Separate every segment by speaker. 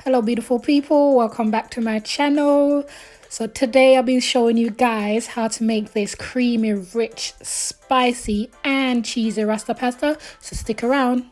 Speaker 1: Hello beautiful people, welcome back to my channel. So today I'll be showing you guys how to make this creamy, rich, spicy and cheesy Rasta pasta, so stick around.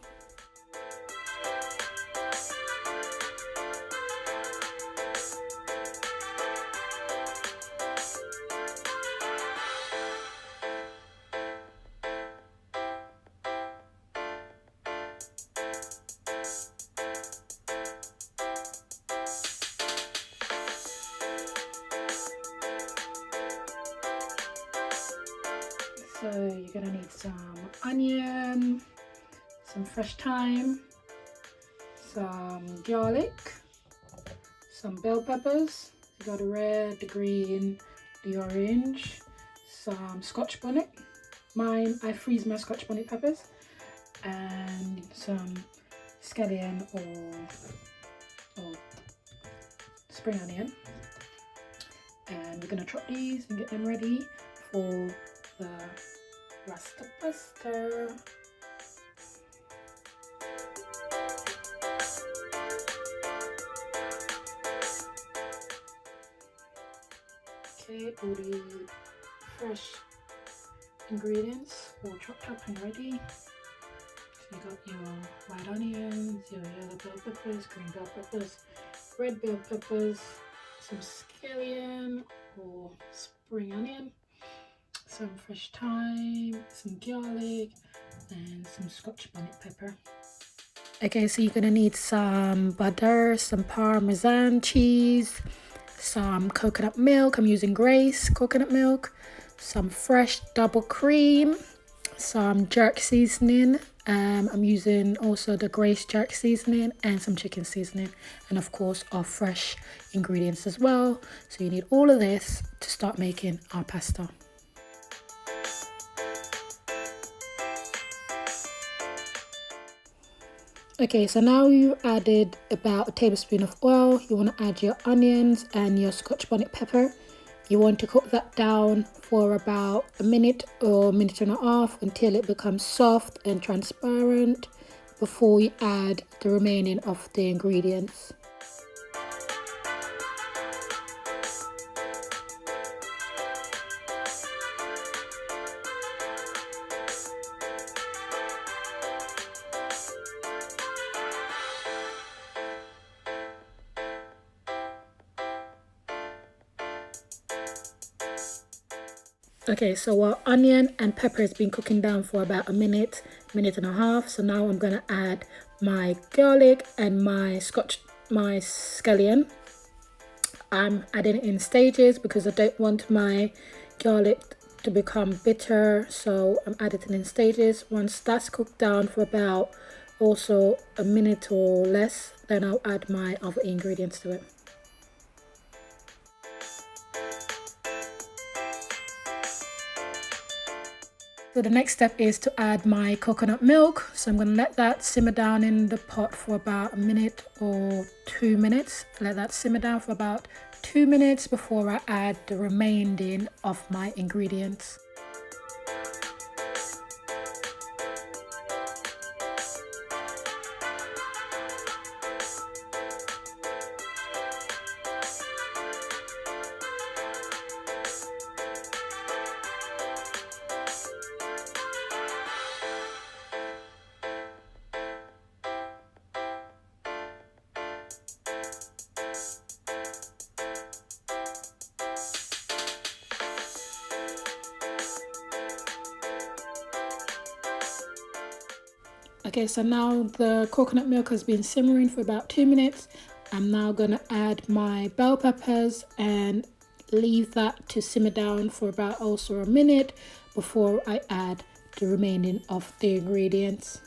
Speaker 1: So you're gonna need some onion, some fresh thyme, some garlic, some bell peppers. You got the red, the green, the orange, some Scotch bonnet. I freeze my Scotch bonnet peppers, and some scallion or spring onion. And we're gonna chop these and get them ready for the Rasta pasta. Okay, all the fresh ingredients all chopped up and ready. So you got your white onions, your yellow bell peppers, green bell peppers, red bell peppers, some scallion or spring onion, some fresh thyme, some garlic, and some Scotch bonnet pepper. Okay, so you're gonna need some butter, some Parmesan cheese, some coconut milk. I'm using Grace coconut milk, some fresh double cream, some jerk seasoning. I'm using also the Grace jerk seasoning, and some chicken seasoning, and of course our fresh ingredients as well. So you need all of this to start making our pasta. Okay, so now you added about a tablespoon of oil. You want to add your onions and your Scotch bonnet pepper. You want to cook that down for about a minute or a minute and a half until it becomes soft and transparent before you add the remaining of the ingredients. Okay, so our onion and pepper has been cooking down for about a minute and a half. So now I'm gonna add my garlic and my scallion. I'm adding it in stages because I don't want my garlic to become bitter, so I'm adding it in stages. Once that's cooked down for about also a minute or less, then I'll add my other ingredients to it. So the next step is to add my coconut milk. So I'm going to let that simmer down in the pot for about a minute or 2 minutes. Let that simmer down for about 2 minutes before I add the remaining of my ingredients. Okay, so now the coconut milk has been simmering for about 2 minutes. I'm now going to add my bell peppers and leave that to simmer down for about also a minute before I add the remaining of the ingredients.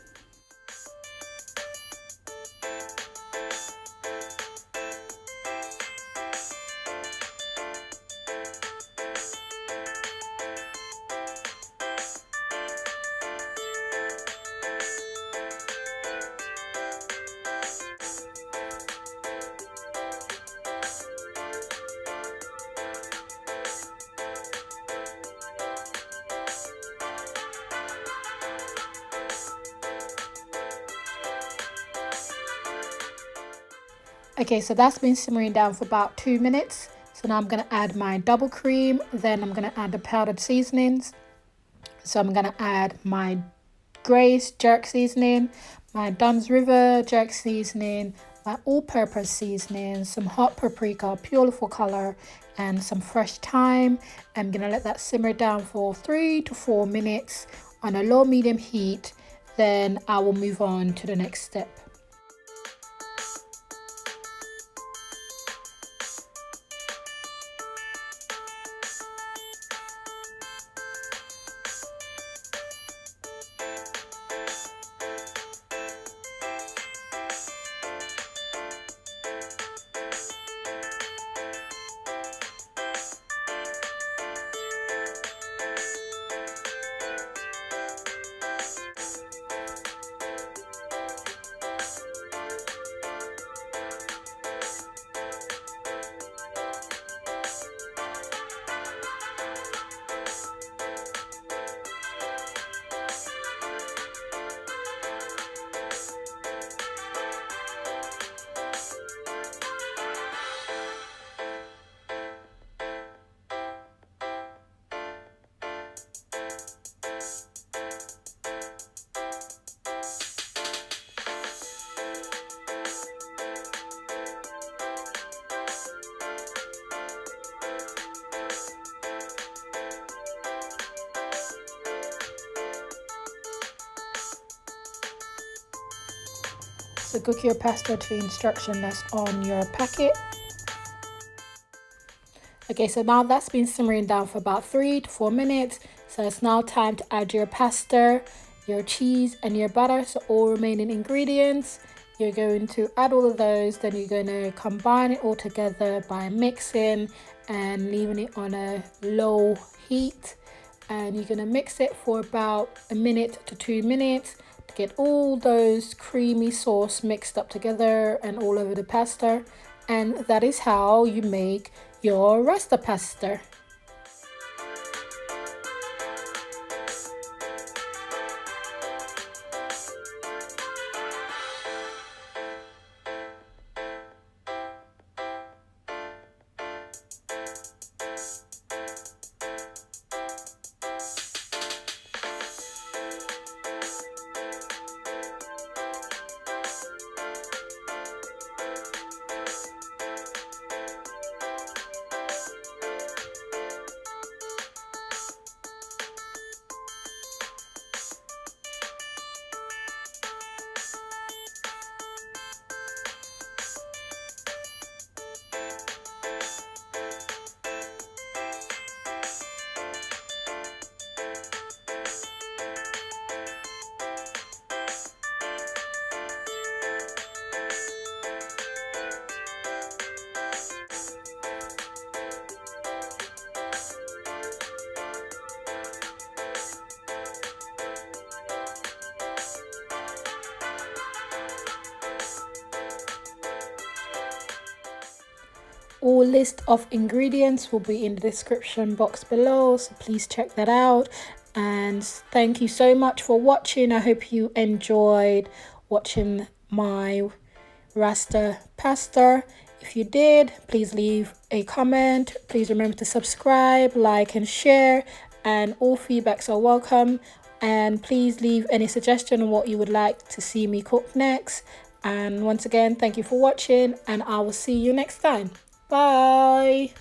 Speaker 1: Okay, so that's been simmering down for about 2 minutes. So now I'm going to add my double cream. Then I'm going to add the powdered seasonings. So I'm going to add my Grace jerk seasoning, my Dunn's River jerk seasoning, my all-purpose seasoning, some hot paprika, pure for color, and some fresh thyme. I'm going to let that simmer down for 3 to 4 minutes on a low medium heat. Then I will move on to the next step. So cook your pasta to the instruction that's on your packet. Okay, so now that's been simmering down for about 3 to 4 minutes. So it's now time to add your pasta, your cheese, and your butter. So all remaining ingredients. You're going to add all of those. Then you're going to combine it all together by mixing and leaving it on a low heat. And you're going to mix it for about 1 minute to 2 minutes. Get all those creamy sauce mixed up together and all over the pasta, and that is how you make your Rasta pasta. All list of ingredients will be in the description box below, so please check that out. And thank you so much for watching. I hope you enjoyed watching my Rasta pasta. If you did, please leave a comment. Please remember to subscribe, like, and share, and all feedbacks are welcome. And please leave any suggestion on what you would like to see me cook next. And once again, thank you for watching, and I will see you next time. Bye.